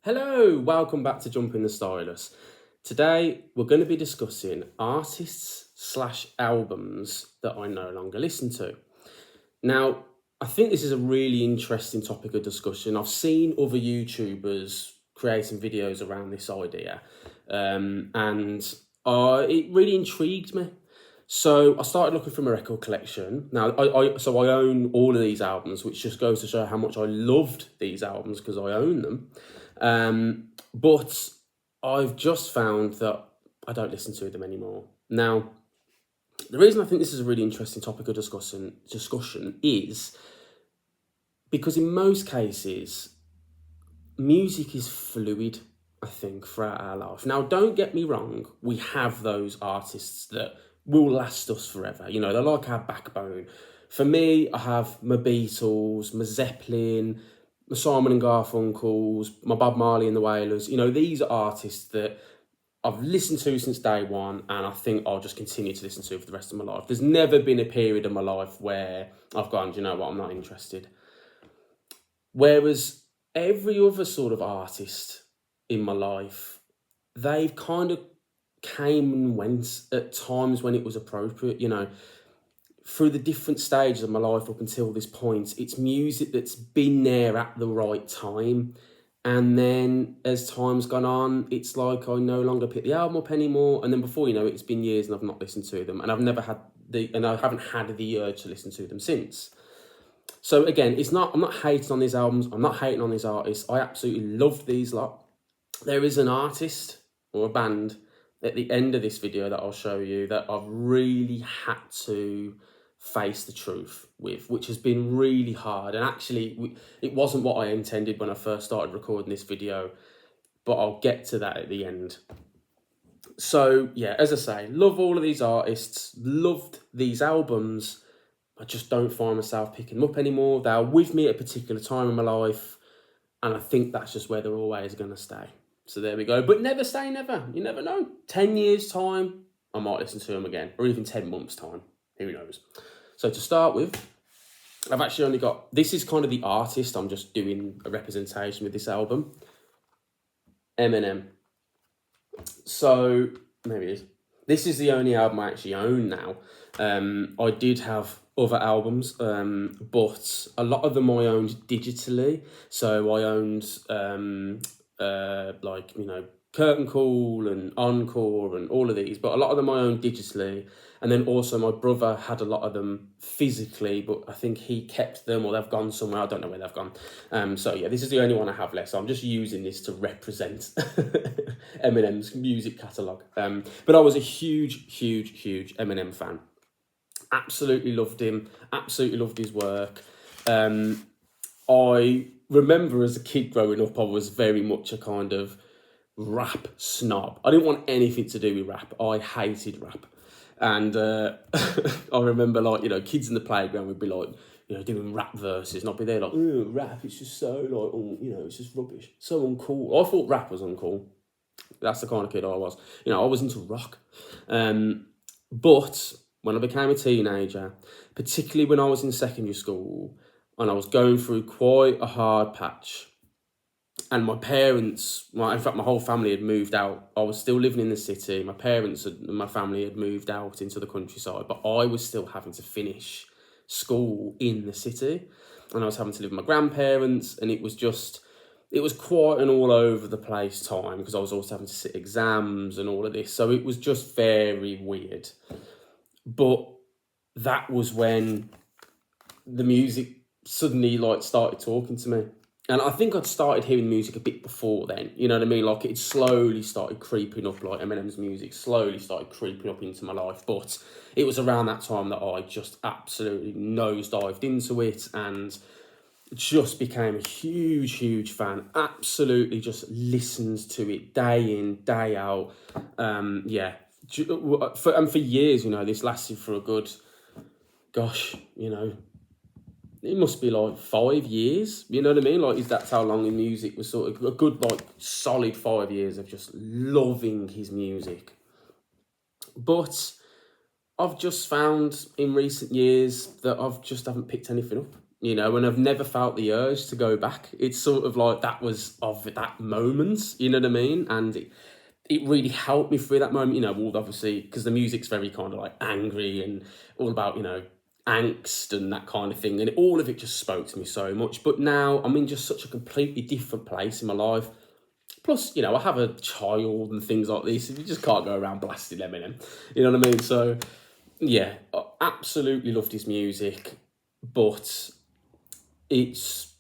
Hello, welcome back to Jumping the Stylus. Today we're going to be discussing artists/albums that I no longer listen to. Now, I think this is a really interesting topic of discussion. I've seen other YouTubers creating videos around this idea, and it really intrigued me. So I started looking for my record collection. Now, I own all of these albums, which just goes to show how much I loved these albums because I own them. But I've just found that I don't listen to them anymore. Now, the reason I think this is a really interesting topic of discussion is because in most cases, music is fluid, I think, throughout our life. Now, don't get me wrong, we have those artists that will last us forever. You know, they're like our backbone. For me, I have my Beatles, my Zeppelin, my Simon and Garfunkel's, my Bob Marley and the Wailers. You know, these are artists that I've listened to since day one, and I think I'll just continue to listen to for the rest of my life. There's never been a period of my life where I've gone, do you know what, I'm not interested. Whereas every other sort of artist in my life, they've kind of came and went at times when it was appropriate, you know. Through the different stages of my life up until this point, it's music that's been there at the right time. And then as time's gone on, it's like I no longer pick the album up anymore. And then before you know it, it's been years and I've not listened to them. And I haven't had the urge to listen to them since. So again, I'm not hating on these albums. I'm not hating on these artists. I absolutely love these lot. There is an artist or a band at the end of this video that I'll show you that I've really had to face the truth with, which has been really hard. And actually, it wasn't what I intended when I first started recording this video, but I'll get to that at the end. So yeah, as I say, love all of these artists, loved these albums. I just don't find myself picking them up anymore. They're with me at a particular time in my life, and I think that's just where they're always going to stay. So there we go. But never say never. You never know. 10 years' time, I might listen to them again. Or even 10 months' time. Who knows? So to start with, I've actually only got... This is kind of the artist. I'm just doing a representation with this album. Eminem. So, maybe it is. This is the only album I actually own now. I did have other albums, but a lot of them I owned digitally. So I owned Curtain Call and Encore and all of these, but a lot of them I owned digitally. And then also my brother had a lot of them physically, but I think he kept them or they've gone somewhere. I don't know where they've gone. So yeah, this is the only one I have left. So I'm just using this to represent Eminem's music catalogue. But I was a huge Eminem fan. Absolutely loved him. Absolutely loved his work. I remember as a kid growing up, I was very much a kind of rap snob. I didn't want anything to do with rap. I hated rap. And I remember, kids in the playground would be doing rap verses, and I'd be there rap, it's just so, it's just rubbish. So uncool. I thought rap was uncool. That's the kind of kid I was. I was into rock. But when I became a teenager, particularly when I was in secondary school, and I was going through quite a hard patch, and my parents, in fact, my whole family had moved out. I was still living in the city. My parents and my family had moved out into the countryside, but I was still having to finish school in the city. And I was having to live with my grandparents, and it was quite an all over the place time because I was also having to sit exams and all of this. So it was just very weird. But that was when the music suddenly started talking to me. And I think I'd started hearing music a bit before then, you know what I mean? It slowly started creeping up, Eminem's music slowly started creeping up into my life. But it was around that time that I just absolutely nosedived into it and just became a huge fan. Absolutely just listened to it day in, day out. For years, this lasted for a good, it must be 5 years, you know what I mean? That's how long in music was sort of a good, solid 5 years of just loving his music. But I've just found in recent years that I've just haven't picked anything up. you know, and I've never felt the urge to go back. It's sort of like that was of that moment, you know what I mean? And it really helped me through that moment, you know, all obviously, because the music's very kind of like angry and all about, you know, angst and that kind of thing. And all of it just spoke to me so much. But now I'm in just such a completely different place in my life. Plus, you know, I have a child and things like this, and you just can't go around blasting Eminem. You know what I mean? So, yeah, I absolutely loved his music, but it's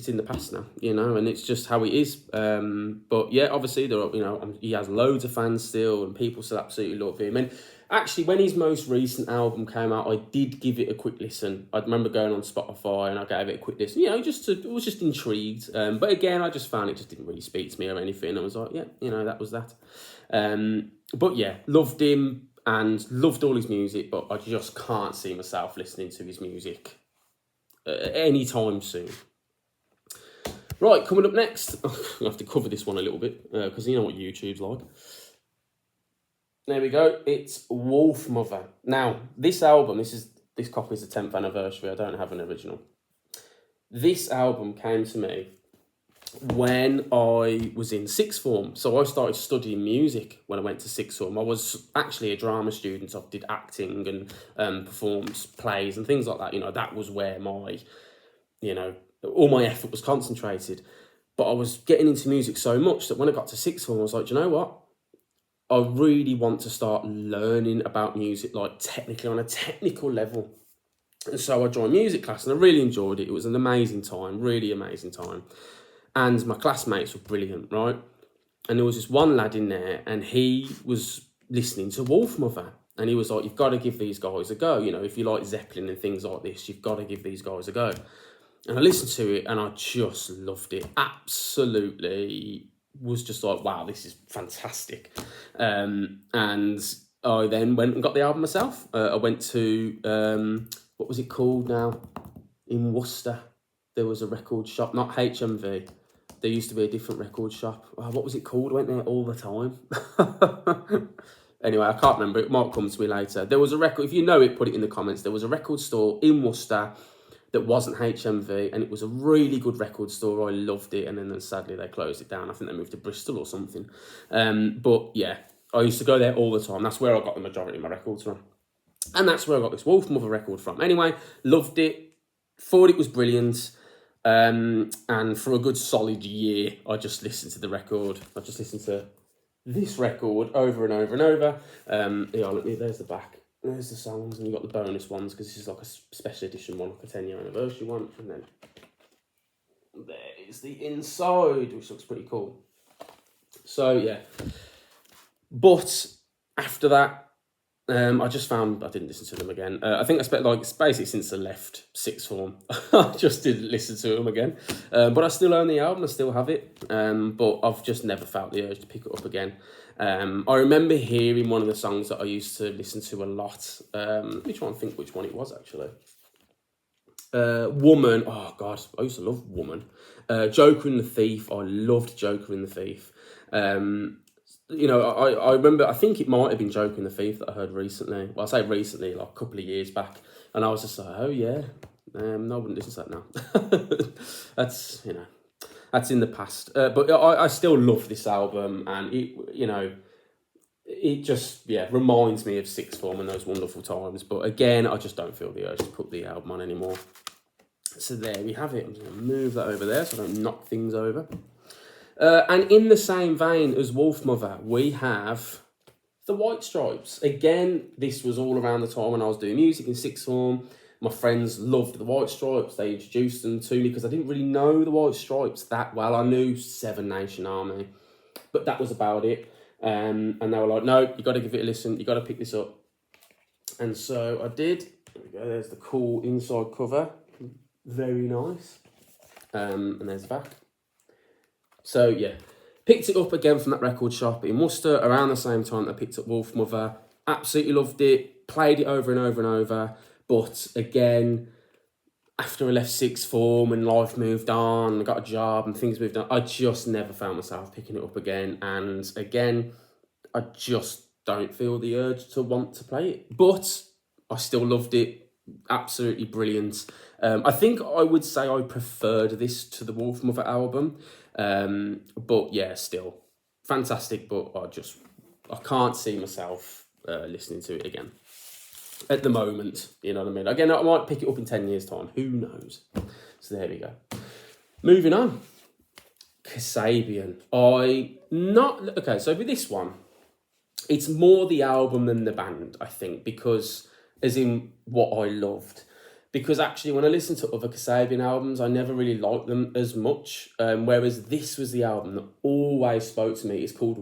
in the past now, you know, and it's just how it is. But yeah, obviously there are, you know, he has loads of fans still, and people still absolutely love him. And actually, when his most recent album came out, I did give it a quick listen. I remember going on Spotify and I gave it a quick listen. You know, I was just intrigued. But again, I just found it just didn't really speak to me or anything. I was like, yeah, you know, that was that. But yeah, loved him and loved all his music, but I just can't see myself listening to his music anytime soon. Right, coming up next, I have to cover this one a little bit because you know what YouTube's like. There we go. It's Wolfmother. Now, this album, this copy is the 10th anniversary. I don't have an original. This album came to me when I was in sixth form. So I started studying music when I went to sixth form. I was actually a drama student. I did acting and performed plays and things like that. You know, that was where my, you know, all my effort was concentrated. But I was getting into music so much that when I got to sixth form, I was like, do you know what? I really want to start learning about music, like technically on a technical level. And so I joined music class and I really enjoyed it. It was an amazing time, really amazing time. And my classmates were brilliant, right? And there was this one lad in there and he was listening to Wolfmother. And he was like, you've got to give these guys a go. You know, if you like Zeppelin and things like this, you've got to give these guys a go. And I listened to it and I just loved it. Absolutely was just like, wow, this is fantastic. And I then went and got the album myself. I went to, what was it called now? In Worcester, there was a record shop, not HMV. There used to be a different record shop. Oh, what was it called? I went there all the time. Anyway, I can't remember. It might come to me later. There was a record, if you know it, put it in the comments. There was a record store in Worcester that wasn't HMV, and it was a really good record store. I loved it, and then sadly they closed it down. I think they moved to Bristol or something. But yeah, I used to go there all the time. That's where I got the majority of my records from. And that's where I got this Wolfmother record from. Anyway, loved it, thought it was brilliant. And for a good solid year, I just listened to the record. I just listened to this record over and over and over. Yeah, there's the back. There's the songs, and you've got the bonus ones, because this is like a special edition one, like a 10-year anniversary one. And then there is the inside, which looks pretty cool. So, yeah. But after that, I just found I didn't listen to them again. I think I spent basically since I left sixth form, I just didn't listen to them again. But I still own the album, I still have it. But I've just never felt the urge to pick it up again. I remember hearing one of the songs that I used to listen to a lot. Let me try and think which one it was actually. Woman. Oh God, I used to love Woman. Joker and the Thief. I loved Joker and the Thief. You know, I remember, I think it might have been Joker and the Thief that I heard recently. Well, I say recently, like a couple of years back. And I was just like, oh yeah, no, I wouldn't listen to that now. That's, you know, that's in the past. But I still love this album, and it, you know, it just, yeah, reminds me of sixth form and those wonderful times. But again, I just don't feel the urge to put the album on anymore. So there we have it. I'm just going to move that over there so I don't knock things over. And in the same vein as Wolfmother, we have the White Stripes. Again, this was all around the time when I was doing music in sixth form. My friends loved the White Stripes. They introduced them to me because I didn't really know the White Stripes that well. I knew Seven Nation Army, but that was about it. And they were like, no, you got to give it a listen. You got to pick this up. And so I did. There we go. There's the cool inside cover. Very nice. And there's the back. So, yeah, picked it up again from that record shop in Worcester around the same time that I picked up Wolfmother. Absolutely loved it, played it over and over and over. But again, after I left sixth form and life moved on, I got a job and things moved on, I just never found myself picking it up again. And again, I just don't feel the urge to want to play it. But I still loved it. Absolutely brilliant. I think I would say I preferred this to the Wolfmother album. But yeah, still fantastic, but I can't see myself listening to it again at the moment. You know what I mean? Again, I might pick it up in 10 years' time. Who knows? So there we go. Moving on. Kasabian. So with this one, it's more the album than the band, I think, because as in what I loved. Because actually, when I listen to other Kasabian albums, I never really liked them as much. Whereas this was the album that always spoke to me. It's called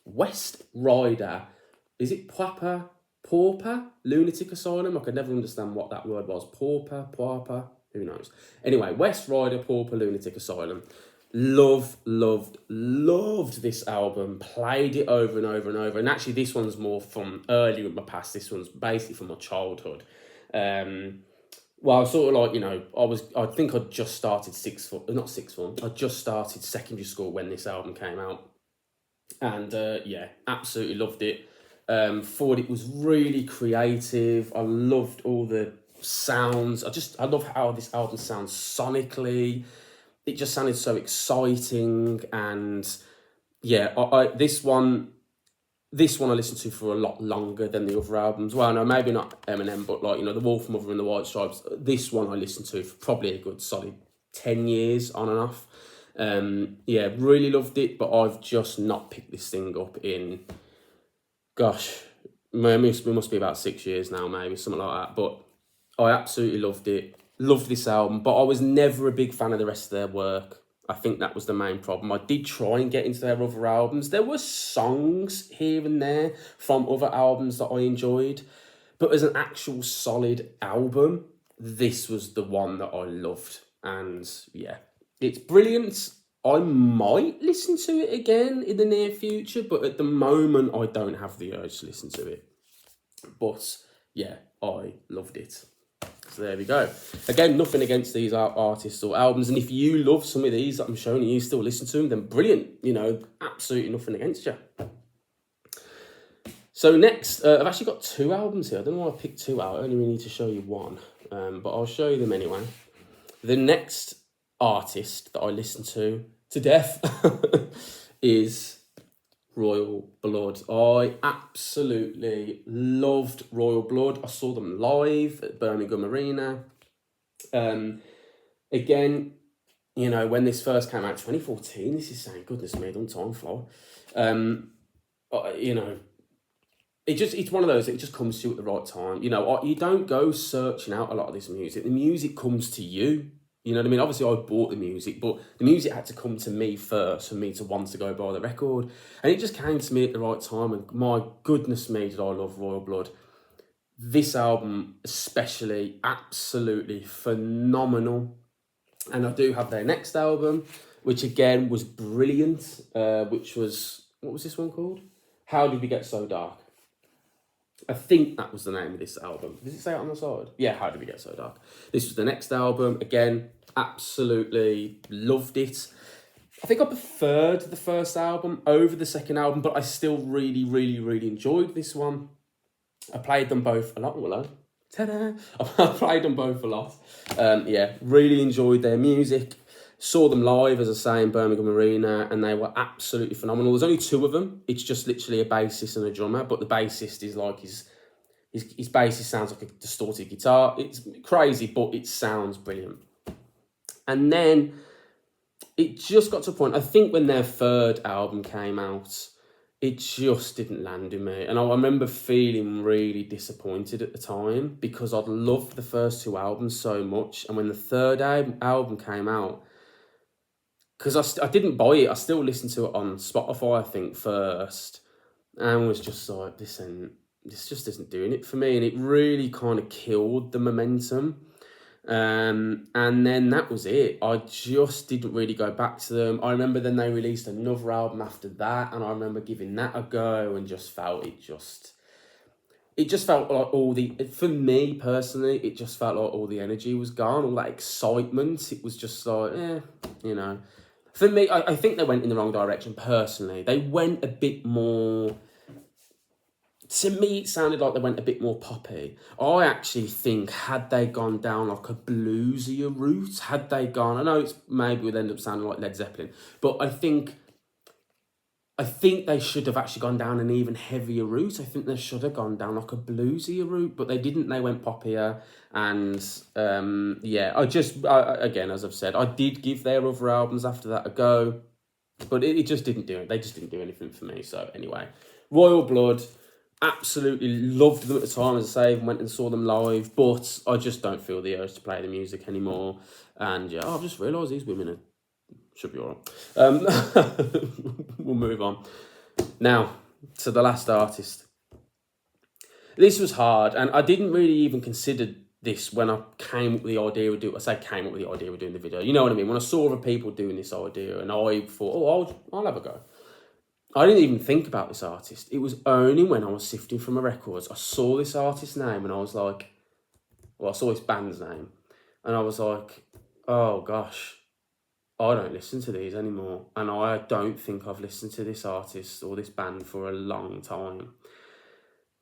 West Rider. Is it Pauper? Lunatic Asylum? I could never understand what that word was. Pauper? Who knows? Anyway, West Rider, Pauper, Lunatic Asylum. Loved this album. Played it over and over and over. And actually, this one's more from earlier in my past. This one's basically from my childhood. Well, sort of like, I think I'd just started sixth form. I just started secondary school when this album came out. And absolutely loved it. Thought it was really creative. I loved all the sounds. I love how this album sounds sonically. It just sounded so exciting. And yeah, this one I listened to for a lot longer than the other albums. Well, no, maybe not Eminem, but the Wolfmother and the White Stripes. This one I listened to for probably a good solid 10 years on and off. Really loved it, but I've just not picked this thing up in, gosh, it must be about 6 years now, maybe, something like that. But I absolutely loved it. Loved this album, but I was never a big fan of the rest of their work. I think that was the main problem. I did try and get into their other albums. There were songs here and there from other albums that I enjoyed, but as an actual solid album, this was the one that I loved. And yeah, it's brilliant. I might listen to it again in the near future, but at the moment, I don't have the urge to listen to it. But yeah, I loved it. So there we go. Again, nothing against these artists or albums. And if you love some of these that I'm showing you still listen to them, then brilliant. Absolutely nothing against you. So next, I've actually got 2 albums here. I don't know why I picked 2 out. I only really need to show you one. But I'll show you them anyway. The next artist that I listen to death is Royal Blood. I absolutely loved Royal Blood. I saw them live at Birmingham Arena. Again, when this first came out, 2014, this is saying, goodness me, don't time fly. It's one of those, it just comes to you at the right time. You don't go searching out a lot of this music. The music comes to you. You know what I mean? Obviously, I bought the music, but the music had to come to me first for me to want to go buy the record. And it just came to me at the right time. And my goodness me, did I love Royal Blood. This album especially, absolutely phenomenal. And I do have their next album, which again was brilliant, which was, what was this one called? How Did We Get So Dark? I think that was the name of this album. Does it say it on the side? Yeah, How Did We Get So Dark? This was the next album. Again, absolutely loved it. I think I preferred the first album over the second album, but I still really, really, really enjoyed this one. I played them both a lot. Hello. Ta-da! I played them both a lot. Really enjoyed their music. Saw them live, as I say, in Birmingham Arena, and they were absolutely phenomenal. There's only 2 of them. It's just literally a bassist and a drummer, but the bassist is like his bassist sounds like a distorted guitar. It's crazy, but it sounds brilliant. And then it just got to a point, I think when their third album came out, it just didn't land in me. And I remember feeling really disappointed at the time because I'd loved the first 2 albums so much. And when the third album came out, because I didn't buy it, I still listened to it on Spotify, I think, first, and was just like, this just isn't doing it for me, and it really kind of killed the momentum. And then that was it. I just didn't really go back to them. I remember then they released another album after that, and I remember giving that a go, and just felt it just felt like for me personally, it just felt like all the energy was gone, all that excitement. It was just like, For me, I think they went in the wrong direction, personally. They went a bit more to me, it sounded like they went a bit more poppy. I actually think had they gone down like a bluesier route, had they gone, I know it's maybe would end up sounding like Led Zeppelin, but I think they should have actually gone down an even heavier route. I think they should have gone down like a bluesier route, but they didn't. They went poppier, and again, as I've said, I did give their other albums after that a go, but it just didn't do it. They just didn't do anything for me. So anyway, Royal Blood, absolutely loved them at the time, as I say, went and saw them live, but I just don't feel the urge to play the music anymore. And yeah, I've just realised these women should be all right. We'll move on. Now, to the last artist. This was hard, and I didn't really even consider this when I came up with the idea of doing. I say came up with the idea of doing the video. You know what I mean? When I saw other people doing this idea, and I thought, I'll have a go. I didn't even think about this artist. It was only when I was sifting from my records, I saw this artist's name, and I was like, I saw this band's name, and I was like, oh gosh, I don't listen to these anymore. And I don't think I've listened to this artist or this band for a long time.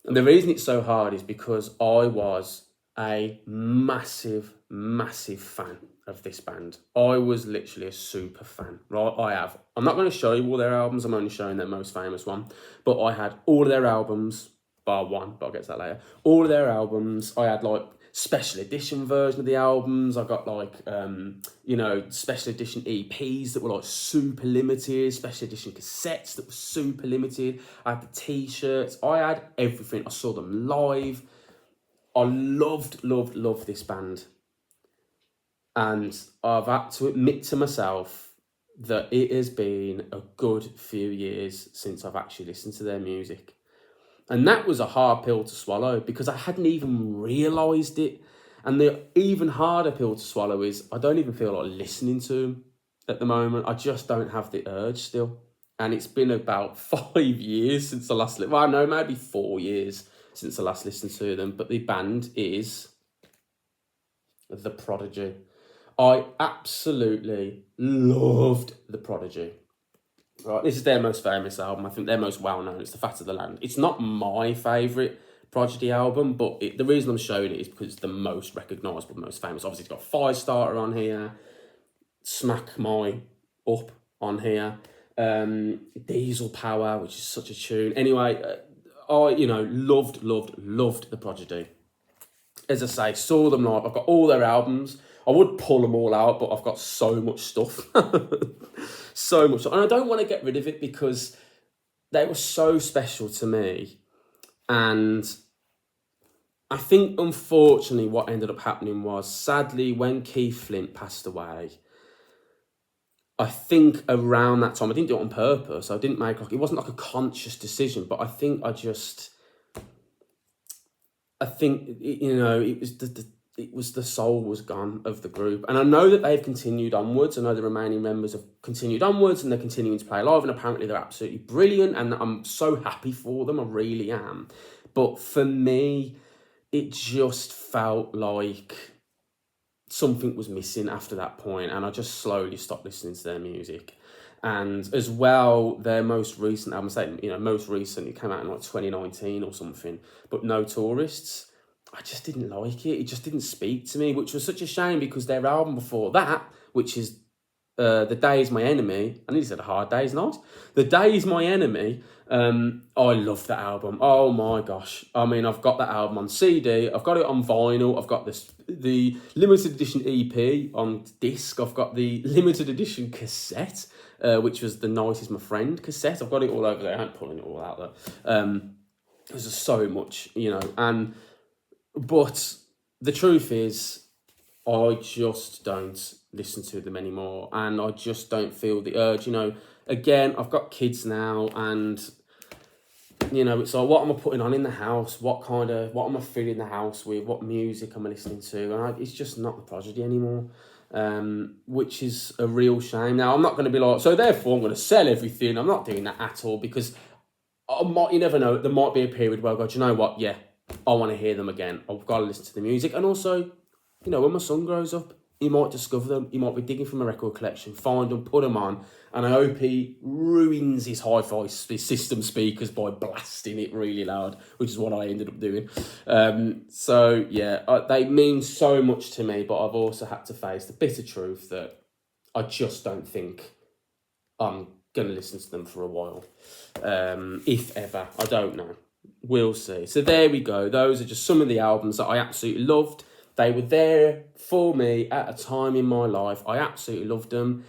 And the reason it's so hard is because I was a massive, massive fan of this band. I was literally a super fan, right? I'm not going to show you all their albums. I'm only showing their most famous one. But I had all of their albums, bar one, but I'll get to that later. All of their albums. I had like special edition version of the albums. I got like, special edition EPs that were like super limited, special edition cassettes that were super limited. I had the t-shirts. I had everything. I saw them live. I loved this band. And I've had to admit to myself that it has been a good few years since I've actually listened to their music. And that was a hard pill to swallow because I hadn't even realised it. And the even harder pill to swallow is I don't even feel like listening to them at the moment. I just don't have the urge still. And it's been about 5 years since I last listened. Well, no, maybe 4 years since I last listened to them. But the band is The Prodigy. I absolutely loved The Prodigy. Right, this is their most famous album. I think they're most well-known. It's The Fat of the Land. It's not my favourite Prodigy album, but the reason I'm showing it is because it's the most recognisable, the most famous. Obviously, it's got Firestarter on here, Smack My Up on here, Diesel Power, which is such a tune. Anyway, I loved The Prodigy. As I say, saw them live. I've got all their albums. I would pull them all out, but I've got so much stuff. So much stuff. And I don't want to get rid of it because they were so special to me. And I think, unfortunately, what ended up happening was, sadly, when Keith Flint passed away, I think around that time, I didn't do it on purpose. I didn't make, it wasn't like a conscious decision, but I think it was the soul was gone of the group. And I know that they've continued onwards. I know the remaining members have continued onwards and they're continuing to play live, and apparently they're absolutely brilliant, and I'm so happy for them. I really am. But for me, it just felt like something was missing after that point, and I just slowly stopped listening to their music. And as well, their most recent album, most recent, it came out in like 2019 or something, but No Tourists, I just didn't like it. It just didn't speak to me, which was such a shame because their album before that, which is The Day Is My Enemy, I nearly said A Hard Day's Night. The Day Is My Enemy, I love that album. Oh my gosh. I mean, I've got that album on CD, I've got it on vinyl, I've got the limited edition EP on disc, I've got the limited edition cassette, which was The Night Is My Friend cassette. I've got it all over there. I ain't pulling it all out there. There's just so much, but the truth is, I just don't listen to them anymore, and I just don't feel the urge. Again, I've got kids now, and it's like, what am I putting on in the house? What am I filling the house with? What music am I listening to? And it's just not The Prodigy anymore, which is a real shame. Now, I'm not going to be like, so therefore I'm going to sell everything. I'm not doing that at all, because you never know. There might be a period where I go, do you know what? Yeah, I want to hear them again. I've got to listen to the music. And also, when my son grows up, he might discover them. He might be digging from a record collection, find them, put them on, and I hope he ruins his hi-fi system speakers by blasting it really loud, which is what I ended up doing. So yeah, they mean so much to me, but I've also had to face the bitter truth that I just don't think I'm going to listen to them for a while. If ever. I don't know. We'll see. So there we go. Those are just some of the albums that I absolutely loved. They were there for me at a time in my life. I absolutely loved them.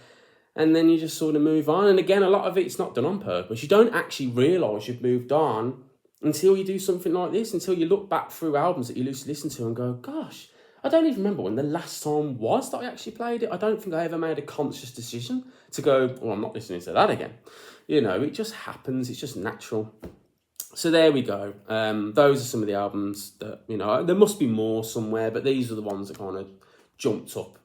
And then you just sort of move on. And again, a lot of it's not done on purpose. You don't actually realise you've moved on until you do something like this, until you look back through albums that you used to listen to and go, gosh, I don't even remember when the last time was that I actually played it. I don't think I ever made a conscious decision to go, well, I'm not listening to that again. You know, it just happens. It's just natural. So there we go. Those are some of the albums that, you know, there must be more somewhere, but these are the ones that kind of jumped up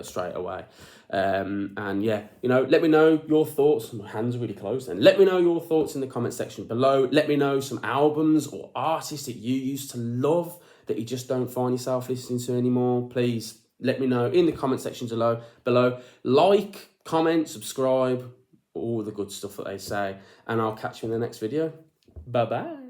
straight away. And yeah, you know, let me know your thoughts. My hands are really closed then. Let me know your thoughts in the comment section below. Let me know some albums or artists that you used to love that you just don't find yourself listening to anymore. Please let me know in the comment section below. Like, comment, subscribe, all the good stuff that they say. And I'll catch you in the next video. Bye-bye.